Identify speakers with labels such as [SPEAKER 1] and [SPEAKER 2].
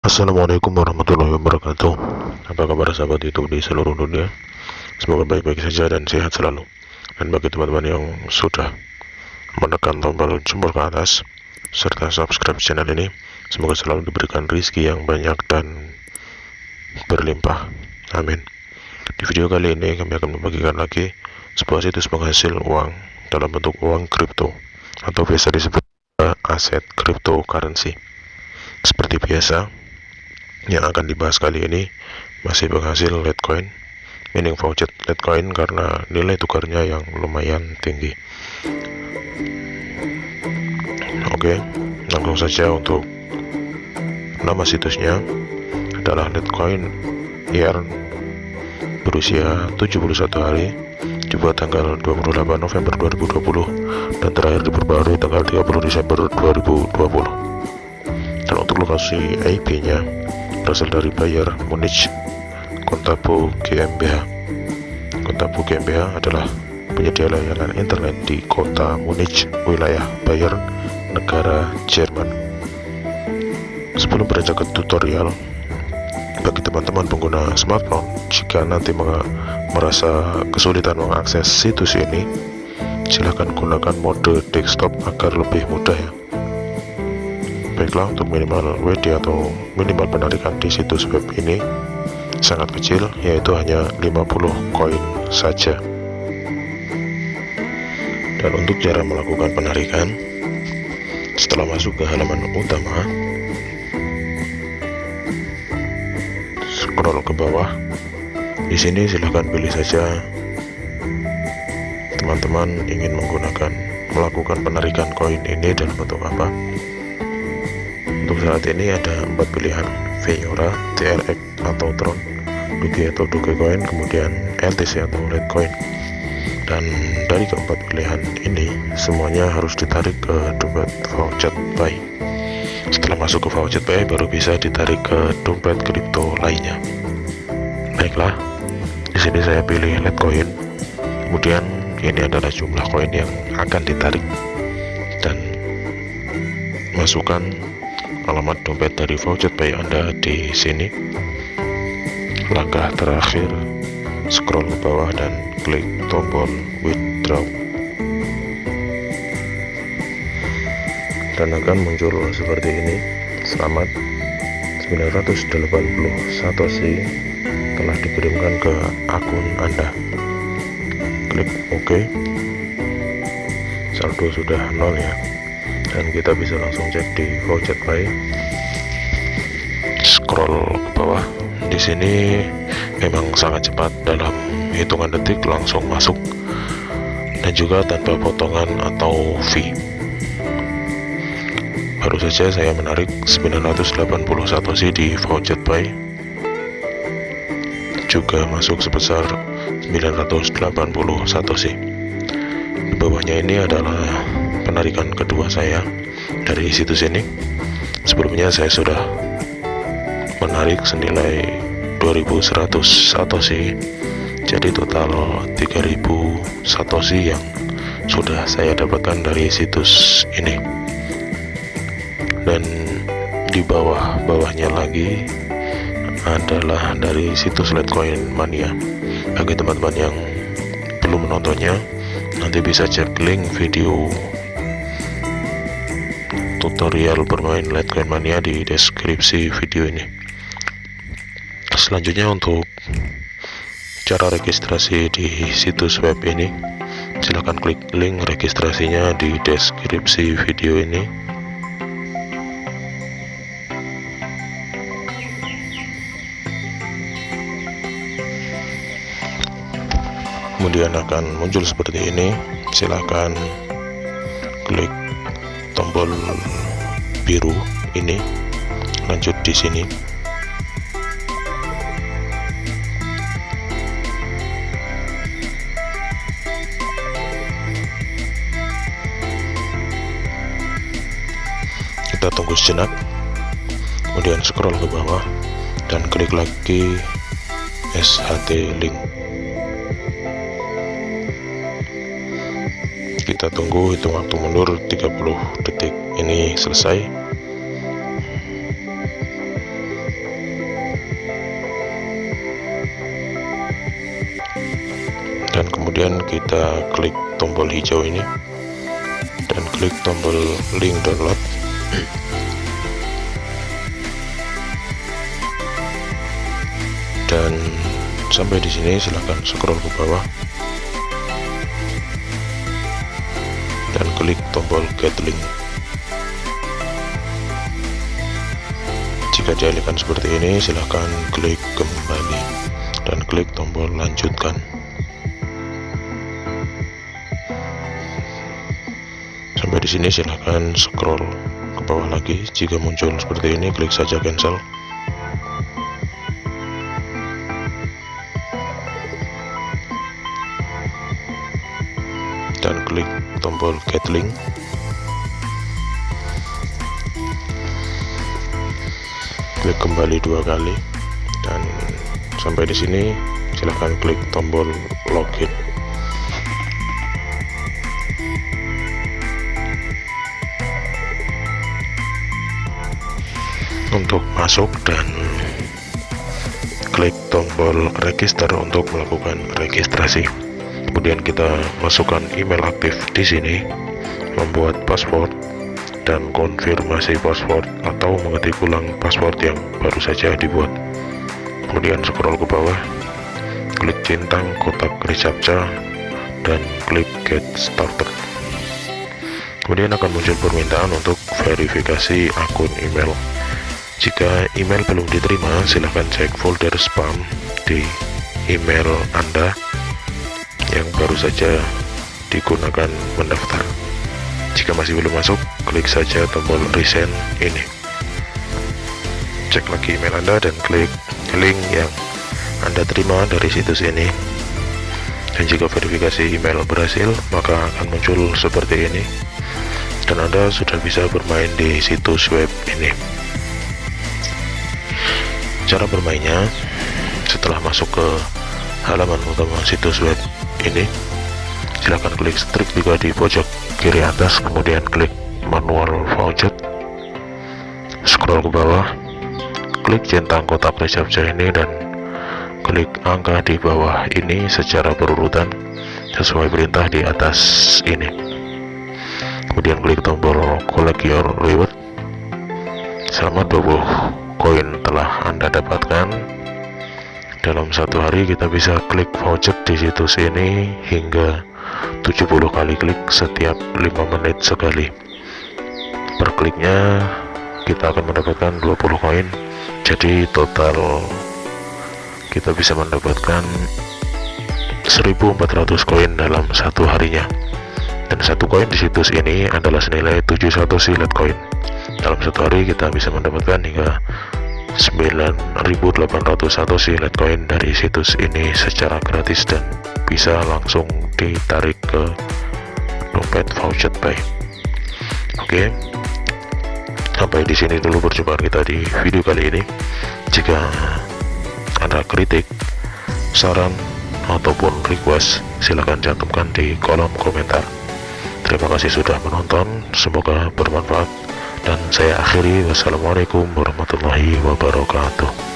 [SPEAKER 1] Assalamualaikum warahmatullahi wabarakatuh. Apa kabar sahabat YouTube di seluruh dunia? Semoga baik-baik saja dan sehat selalu. Dan bagi teman-teman yang sudah menekan tombol jempol ke atas serta subscribe channel ini, semoga selalu diberikan rezeki yang banyak dan berlimpah. Amin. Di video kali ini kami akan membagikan lagi sebuah situs penghasil uang dalam bentuk uang kripto atau biasa disebut aset cryptocurrency. Seperti biasa, yang akan dibahas kali ini masih penghasil Litecoin, mining voucher Litecoin karena nilai tukarnya yang lumayan tinggi. Oke, langsung saja untuk nama situsnya adalah Litecoin Earn, berusia 71 hari, dibuat tanggal 28 November 2020 dan terakhir diperbarui tanggal 30 Desember 2020. Dan untuk lokasi IP-nya berasal dari Bayern Munich Kontabo GmbH. Kontabo GmbH adalah penyedia layanan internet di kota Munich, wilayah Bayern, negara Jerman. Sebelum beranjak ke tutorial, bagi teman-teman pengguna smartphone, jika nanti merasa kesulitan mengakses situs ini, silahkan gunakan mode desktop agar lebih mudah ya. Baiklah, untuk minimal WD atau minimal penarikan di situs web ini sangat kecil, yaitu hanya 50 koin saja. Dan untuk cara melakukan penarikan, setelah masuk ke halaman utama, scroll ke bawah. Di sini silahkan pilih saja teman-teman ingin melakukan penarikan koin ini dalam bentuk apa. Untuk saat ini ada 4 pilihan: Fiora, TRX atau Tron, Doge atau Dogecoin, kemudian LTC atau Litecoin. Dan dari keempat pilihan ini semuanya harus ditarik ke dompet Voucher Buy. Setelah masuk ke Voucher Buy baru bisa ditarik ke dompet kripto lainnya. Baiklah, di sini saya pilih Litecoin. Kemudian ini adalah jumlah koin yang akan ditarik dan masukkan alamat dompet dari Voucher Buy Anda di sini. Langkah terakhir, scroll ke bawah dan klik tombol withdraw. Dan akan muncul seperti ini. Selamat, 980 Satoshi telah dikirimkan ke akun Anda. Klik OK. Saldo sudah 0 ya. Dan kita bisa langsung cek di Voucher Buy. Scroll ke bawah. Di sini memang sangat cepat, dalam hitungan detik langsung masuk dan juga tanpa potongan atau fee. Baru saja saya menarik 980 Satoshi di Voucher Buy, juga masuk sebesar 980 Satoshi. Di bawahnya ini adalah penarikan kedua saya dari situs ini. Sebelumnya saya sudah menarik senilai 2100 Satoshi, jadi total 3000 Satoshi yang sudah saya dapatkan dari situs ini. Dan di bawahnya lagi adalah dari situs Litecoin Mania. Bagi teman-teman yang belum menontonnya, nanti bisa cek link video tutorial bermain Litecoin Mania di deskripsi video ini. Selanjutnya, untuk cara registrasi di situs web ini, silahkan klik link registrasinya di deskripsi video ini. Kemudian akan muncul seperti ini. Silahkan klik tombol biru ini, lanjut di sini. Kita tunggu sejenak, kemudian scroll ke bawah dan klik lagi SHT link. Kita tunggu hitung waktu mundur 30 detik. Ini selesai. Kemudian kita klik tombol hijau ini dan klik tombol link download. Dan sampai di sini silahkan scroll ke bawah dan klik tombol get link. Jika dialihkan seperti ini, silahkan klik kembali dan klik tombol lanjutkan. Sampai di sini silahkan scroll ke bawah lagi. Jika muncul seperti ini, klik saja cancel. Dan klik tombol get link. Klik kembali 2 kali dan sampai di sini silahkan klik tombol login. Untuk masuk dan klik tombol register untuk melakukan registrasi. Kemudian kita masukkan email aktif di sini, membuat password dan konfirmasi password atau mengetik ulang password yang baru saja dibuat. Kemudian scroll ke bawah, klik centang kotak reCAPTCHA dan klik get started. Kemudian akan muncul permintaan untuk verifikasi akun email. Jika email belum diterima, silahkan cek folder spam di email Anda yang baru saja digunakan mendaftar. Jika masih belum masuk, klik saja tombol resend ini. Cek lagi email Anda dan klik link yang Anda terima dari situs ini. Dan jika verifikasi email berhasil, maka akan muncul seperti ini dan Anda sudah bisa bermain di situs web ini. Cara bermainnya, setelah masuk ke halaman utama situs web ini, silahkan klik strip juga di pojok kiri atas, kemudian klik manual voucher, scroll ke bawah, klik centang kotak reCAPTCHA ini dan klik angka di bawah ini secara berurutan sesuai perintah di atas ini. Kemudian klik tombol collect your reward. Selama 20 koin telah Anda dapatkan. Dalam satu hari kita bisa klik voucher di situs ini hingga 70 kali klik setiap 5 menit sekali. Per kliknya kita akan mendapatkan 20 koin. Jadi total kita bisa mendapatkan 1400 koin dalam satu harinya. Dan satu koin di situs ini adalah senilai 71 silet koin. Dalam satu hari kita bisa mendapatkan hingga 9.801 silet koin dari situs ini secara gratis dan bisa langsung ditarik ke dompet voucher pay. Oke, sampai di sini dulu perjumpaan kita di video kali ini. Jika ada kritik, saran ataupun request, silahkan cantumkan di kolom komentar. Terima kasih sudah menonton, semoga bermanfaat. Dan saya akhiri, wassalamualaikum warahmatullahi wabarakatuh.